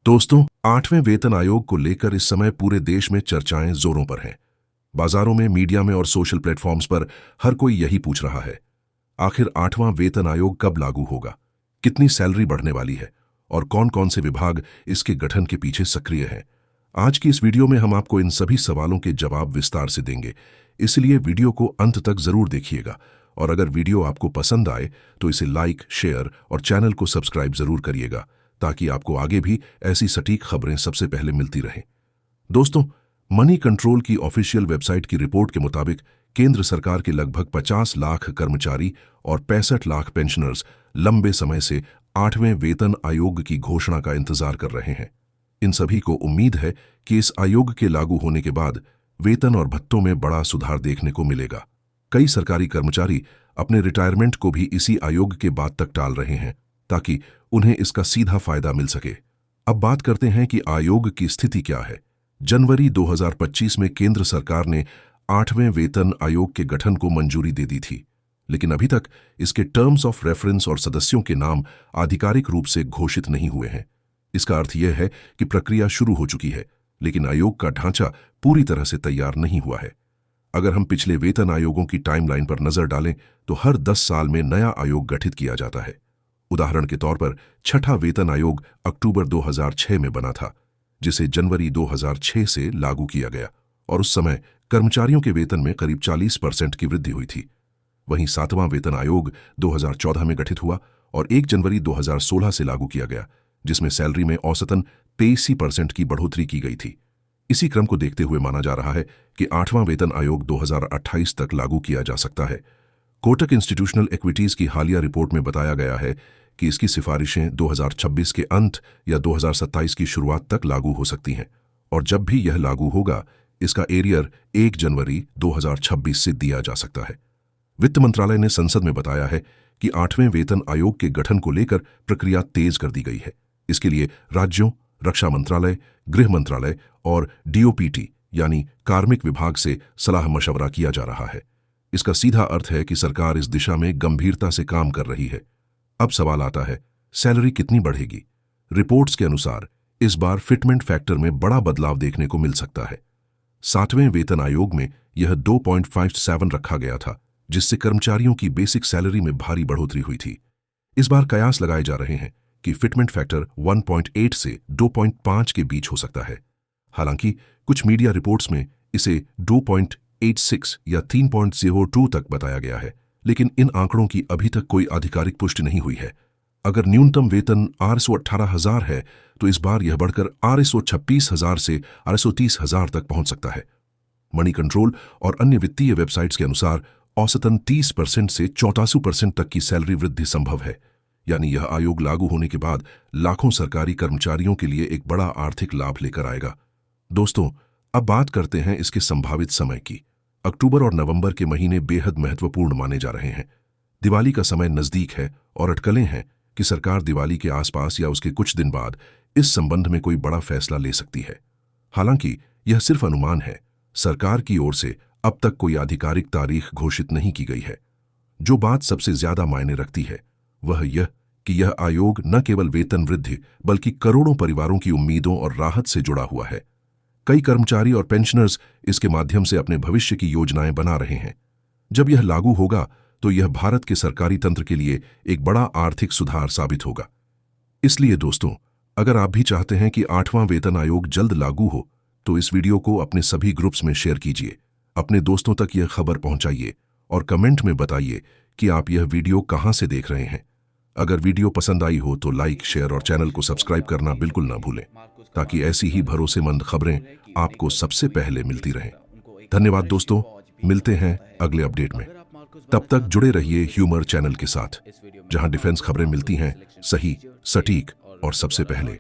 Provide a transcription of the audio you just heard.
दोस्तों, 8वें वेतन आयोग को लेकर इस समय पूरे देश में चर्चाएं जोरों पर हैं। बाजारों में, मीडिया में और सोशल प्लेटफॉर्म्स पर हर कोई यही पूछ रहा है, आखिर 8वां वेतन आयोग कब लागू होगा, कितनी सैलरी बढ़ने वाली है और कौन कौन से विभाग इसके गठन के पीछे सक्रिय हैं। आज की इस वीडियो में हम आपको इन सभी सवालों के जवाब विस्तार से देंगे, इसलिए वीडियो को अंत तक जरूर देखिएगा। और अगर वीडियो आपको पसंद आए तो इसे लाइक, शेयर और चैनल को सब्सक्राइब जरूर करिएगा, ताकि आपको आगे भी ऐसी सटीक खबरें सबसे पहले मिलती रहें। दोस्तों, मनी कंट्रोल की ऑफिशियल वेबसाइट की रिपोर्ट के मुताबिक केंद्र सरकार के लगभग 50 लाख कर्मचारी और 65 लाख पेंशनर्स लंबे समय से 8वें वेतन आयोग की घोषणा का इंतजार कर रहे हैं। इन सभी को उम्मीद है कि इस आयोग के लागू होने के बाद वेतन और भत्तों में बड़ा सुधार देखने को मिलेगा। कई सरकारी कर्मचारी अपने रिटायरमेंट को भी इसी आयोग के बाद तक टाल रहे हैं, ताकि उन्हें इसका सीधा फायदा मिल सके। अब बात करते हैं कि आयोग की स्थिति क्या है। जनवरी 2025 में केंद्र सरकार ने 8वें वेतन आयोग के गठन को मंजूरी दे दी थी, लेकिन अभी तक इसके टर्म्स ऑफ रेफरेंस और सदस्यों के नाम आधिकारिक रूप से घोषित नहीं हुए हैं। इसका अर्थ यह है कि प्रक्रिया शुरू हो चुकी है, लेकिन आयोग का ढांचा पूरी तरह से तैयार नहीं हुआ है। अगर हम पिछले वेतन आयोगों की टाइमलाइन पर नजर डालें तो हर 10 साल में नया आयोग गठित किया जाता है। उदाहरण के तौर पर छठा वेतन आयोग अक्टूबर 2006 में बना था, जिसे जनवरी 2006 से लागू किया गया, और उस समय कर्मचारियों के वेतन में करीब 40% की वृद्धि हुई थी। वहीं 7वां वेतन आयोग 2014 में गठित हुआ और 1 जनवरी 2016 से लागू किया गया, जिसमें सैलरी में औसतन 83% की बढ़ोतरी की गई थी। इसी क्रम को देखते हुए माना जा रहा है कि 8वां वेतन आयोग 2028 तक लागू किया जा सकता है। कोटक इंस्टीट्यूशनल इक्विटीज की हालिया रिपोर्ट में बताया गया है कि इसकी सिफारिशें 2026 के अंत या 2027 की शुरुआत तक लागू हो सकती हैं, और जब भी यह लागू होगा, इसका एरियर 1 जनवरी 2026 से दिया जा सकता है। वित्त मंत्रालय ने संसद में बताया है कि 8वें वेतन आयोग के गठन को लेकर प्रक्रिया तेज कर दी गई है। इसके लिए राज्यों, रक्षा मंत्रालय, गृह मंत्रालय और डीओपीटी यानी कार्मिक विभाग से सलाह मशवरा किया जा रहा है। इसका सीधा अर्थ है कि सरकार इस दिशा में गंभीरता से काम कर रही है। अब सवाल आता है, सैलरी कितनी बढ़ेगी? रिपोर्ट्स के अनुसार इस बार फिटमेंट फैक्टर में बड़ा बदलाव देखने को मिल सकता है। 7वें वेतन आयोग में यह 2.57 रखा गया था, जिससे कर्मचारियों की बेसिक सैलरी में भारी बढ़ोतरी हुई थी। इस बार कयास लगाए जा रहे हैं कि फिटमेंट फैक्टर 1.8 से 2.5 के बीच हो सकता है। हालांकि कुछ मीडिया रिपोर्ट्स में इसे 2.86 या 3.02 तक बताया गया है, लेकिन इन आंकड़ों की अभी तक कोई आधिकारिक पुष्टि नहीं हुई है। अगर न्यूनतम वेतन 818,000 है, तो इस बार यह बढ़कर 826,000 से 830,000 तक पहुंच सकता है। मनी कंट्रोल और अन्य वित्तीय वेबसाइट्स के अनुसार औसतन 30% से 84% तक की सैलरी वृद्धि संभव है। यानी यह आयोग लागू होने के बाद लाखों सरकारी कर्मचारियों के लिए एक बड़ा आर्थिक लाभ लेकर आएगा। दोस्तों, अब बात करते हैं इसके संभावित समय की। अक्टूबर और नवंबर के महीने बेहद महत्वपूर्ण माने जा रहे हैं। दिवाली का समय नजदीक है और अटकलें हैं कि सरकार दिवाली के आसपास या उसके कुछ दिन बाद इस संबंध में कोई बड़ा फैसला ले सकती है। हालांकि यह सिर्फ अनुमान है। सरकार की ओर से अब तक कोई आधिकारिक तारीख घोषित नहीं की गई है। जो बात सबसे ज्यादा मायने रखती है वह यह कि यह आयोग न केवल वेतन वृद्धि बल्कि करोड़ों परिवारों की उम्मीदों और राहत से जुड़ा हुआ है। कई कर्मचारी और पेंशनर्स इसके माध्यम से अपने भविष्य की योजनाएं बना रहे हैं। जब यह लागू होगा तो यह भारत के सरकारी तंत्र के लिए एक बड़ा आर्थिक सुधार साबित होगा। इसलिए दोस्तों, अगर आप भी चाहते हैं कि 8वां वेतन आयोग जल्द लागू हो, तो इस वीडियो को अपने सभी ग्रुप्स में शेयर कीजिए, अपने दोस्तों तक यह खबर पहुंचाइए और कमेंट में बताइए कि आप यह वीडियो कहां से देख रहे हैं। अगर वीडियो पसंद आई हो तो लाइक, शेयर और चैनल को सब्सक्राइब करना बिल्कुल ना भूलें, ताकि ऐसी ही भरोसेमंद खबरें आपको सबसे पहले मिलती रहें। धन्यवाद दोस्तों, मिलते हैं अगले अपडेट में। तब तक जुड़े रहिए ह्यूमर चैनल के साथ, जहां डिफेंस खबरें मिलती हैं सही, सटीक और सबसे पहले।